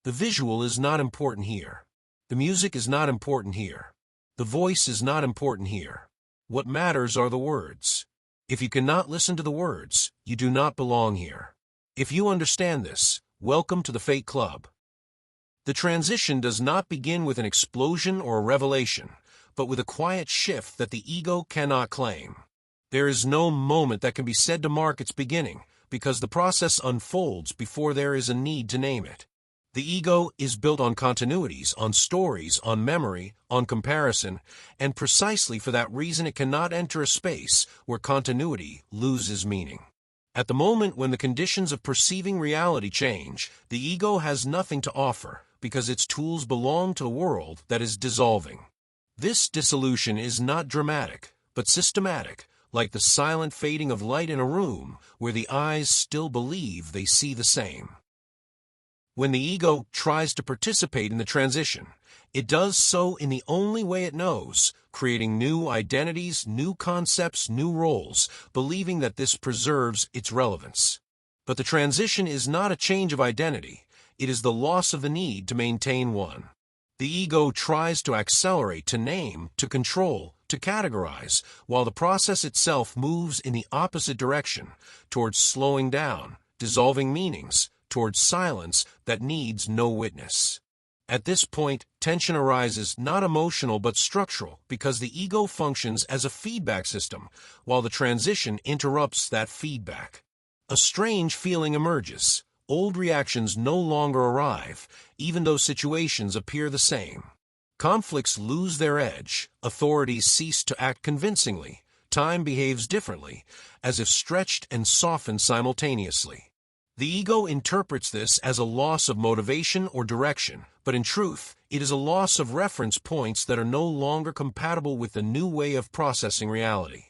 The visual is not important here. The music is not important here. The voice is not important here. What matters are the words. If you cannot listen to the words, you do not belong here. If you understand this, welcome to the Fate Club. The transition does not begin with an explosion or a revelation, but with a quiet shift that the ego cannot claim. There is no moment that can be said to mark its beginning, because the process unfolds before there is a need to name it. The ego is built on continuities, on stories, on memory, on comparison, and precisely for that reason it cannot enter a space where continuity loses meaning. At the moment when the conditions of perceiving reality change, the ego has nothing to offer, because its tools belong to a world that is dissolving. This dissolution is not dramatic, but systematic, like the silent fading of light in a room where the eyes still believe they see the same. When the ego tries to participate in the transition, it does so in the only way it knows, creating new identities, new concepts, new roles, believing that this preserves its relevance. But the transition is not a change of identity, it is the loss of the need to maintain one. The ego tries to accelerate, to name, to control, to categorize, while the process itself moves in the opposite direction, towards slowing down, dissolving meanings, towards silence that needs no witness. At this point, tension arises, not emotional but structural, because the ego functions as a feedback system, while the transition interrupts that feedback. A strange feeling emerges. Old reactions no longer arrive, even though situations appear the same. Conflicts lose their edge, authorities cease to act convincingly, time behaves differently, as if stretched and softened simultaneously. The ego interprets this as a loss of motivation or direction, but in truth, it is a loss of reference points that are no longer compatible with the new way of processing reality.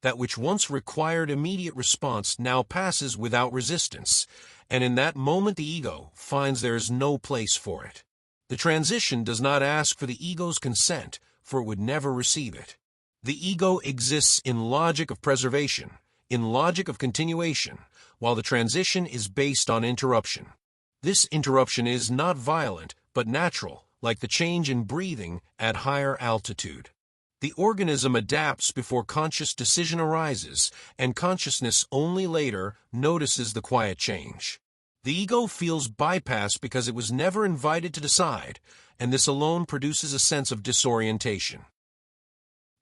That which once required immediate response now passes without resistance, and in that moment the ego finds there is no place for it. The transition does not ask for the ego's consent, for it would never receive it. The ego exists in logic of preservation, in logic of continuation, while the transition is based on interruption. This interruption is not violent, but natural, like the change in breathing at higher altitude. The organism adapts before conscious decision arises, and consciousness only later notices the quiet change. The ego feels bypassed because it was never invited to decide, and this alone produces a sense of disorientation.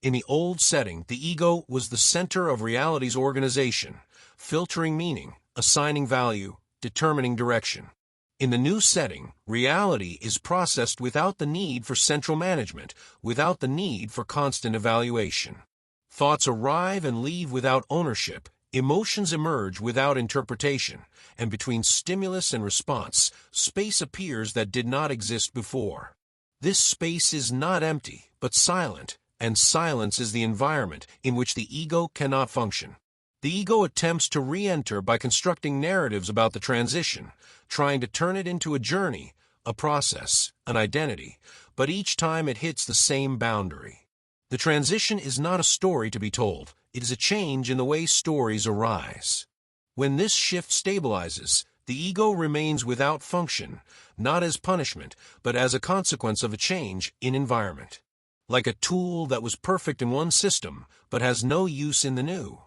In the old setting, the ego was the center of reality's organization, filtering meaning, assigning value, determining direction. In the new setting, reality is processed without the need for central management, without the need for constant evaluation. Thoughts arrive and leave without ownership, emotions emerge without interpretation, and between stimulus and response, space appears that did not exist before. This space is not empty, but silent, and silence is the environment in which the ego cannot function. The ego attempts to re-enter by constructing narratives about the transition, trying to turn it into a journey, a process, an identity, but each time it hits the same boundary. The transition is not a story to be told, it is a change in the way stories arise. When this shift stabilizes, the ego remains without function, not as punishment, but as a consequence of a change in environment. Like a tool that was perfect in one system, but has no use in the new.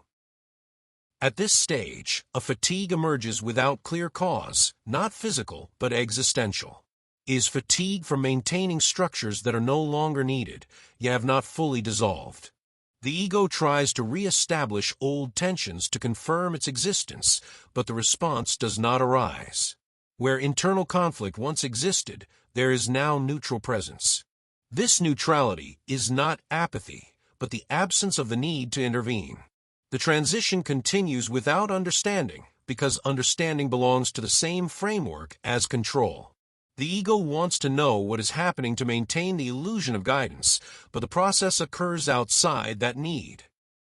At this stage, a fatigue emerges without clear cause, not physical, but existential. Is fatigue from maintaining structures that are no longer needed, yet have not fully dissolved. The ego tries to re-establish old tensions to confirm its existence, but the response does not arise. Where internal conflict once existed, there is now neutral presence. This neutrality is not apathy, but the absence of the need to intervene. The transition continues without understanding, because understanding belongs to the same framework as control. The ego wants to know what is happening to maintain the illusion of guidance, but the process occurs outside that need.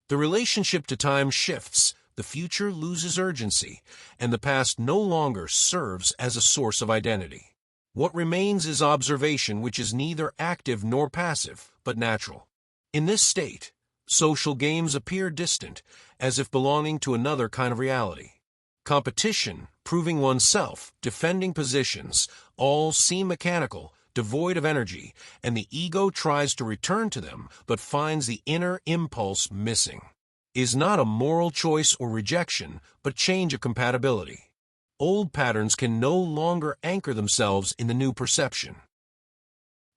The relationship to time shifts, the future loses urgency, and the past no longer serves as a source of identity. What remains is observation, which is neither active nor passive, but natural. In this state, social games appear distant, as if belonging to another kind of reality. Competition, proving oneself, defending positions, all seem mechanical, devoid of energy, and the ego tries to return to them but finds the inner impulse missing. Is not a moral choice or rejection, but change of compatibility. Old patterns can no longer anchor themselves in the new perception.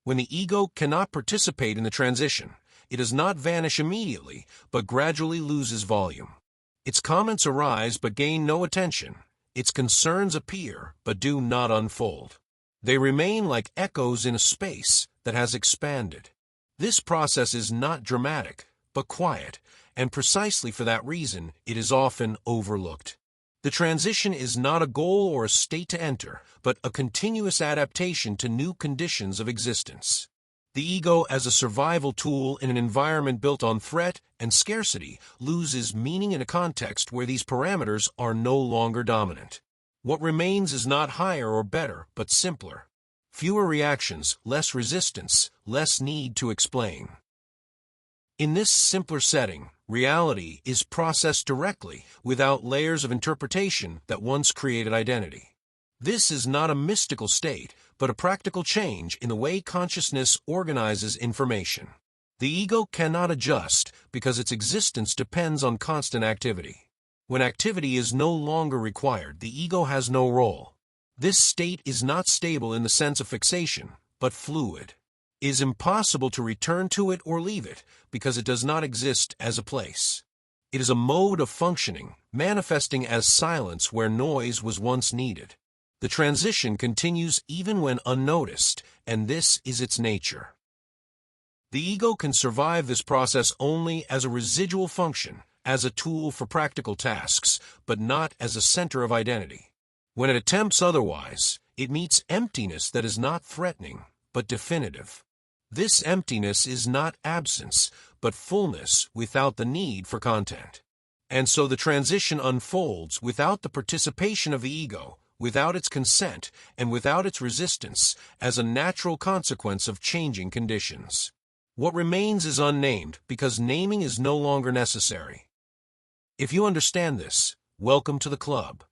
When the ego cannot participate in the transition, it does not vanish immediately, but gradually loses volume. Its comments arise but gain no attention. Its concerns appear but do not unfold. They remain like echoes in a space that has expanded. This process is not dramatic, but quiet, and precisely for that reason, it is often overlooked. The transition is not a goal or a state to enter, but a continuous adaptation to new conditions of existence. The ego, as a survival tool in an environment built on threat and scarcity, loses meaning in a context where these parameters are no longer dominant. What remains is not higher or better, but simpler. Fewer reactions, less resistance, less need to explain. In this simpler setting, reality is processed directly, without layers of interpretation that once created identity. This is not a mystical state, but a practical change in the way consciousness organizes information. The ego cannot adjust because its existence depends on constant activity. When activity is no longer required, the ego has no role. This state is not stable in the sense of fixation, but fluid. It is impossible to return to it or leave it because it does not exist as a place. It is a mode of functioning, manifesting as silence where noise was once needed. The transition continues even when unnoticed, and this is its nature. The ego can survive this process only as a residual function, as a tool for practical tasks, but not as a center of identity. When it attempts otherwise, it meets emptiness that is not threatening, but definitive. This emptiness is not absence, but fullness without the need for content. And so the transition unfolds without the participation of the ego, without its consent, and without its resistance, as a natural consequence of changing conditions. What remains is unnamed because naming is no longer necessary. If you understand this, welcome to the club.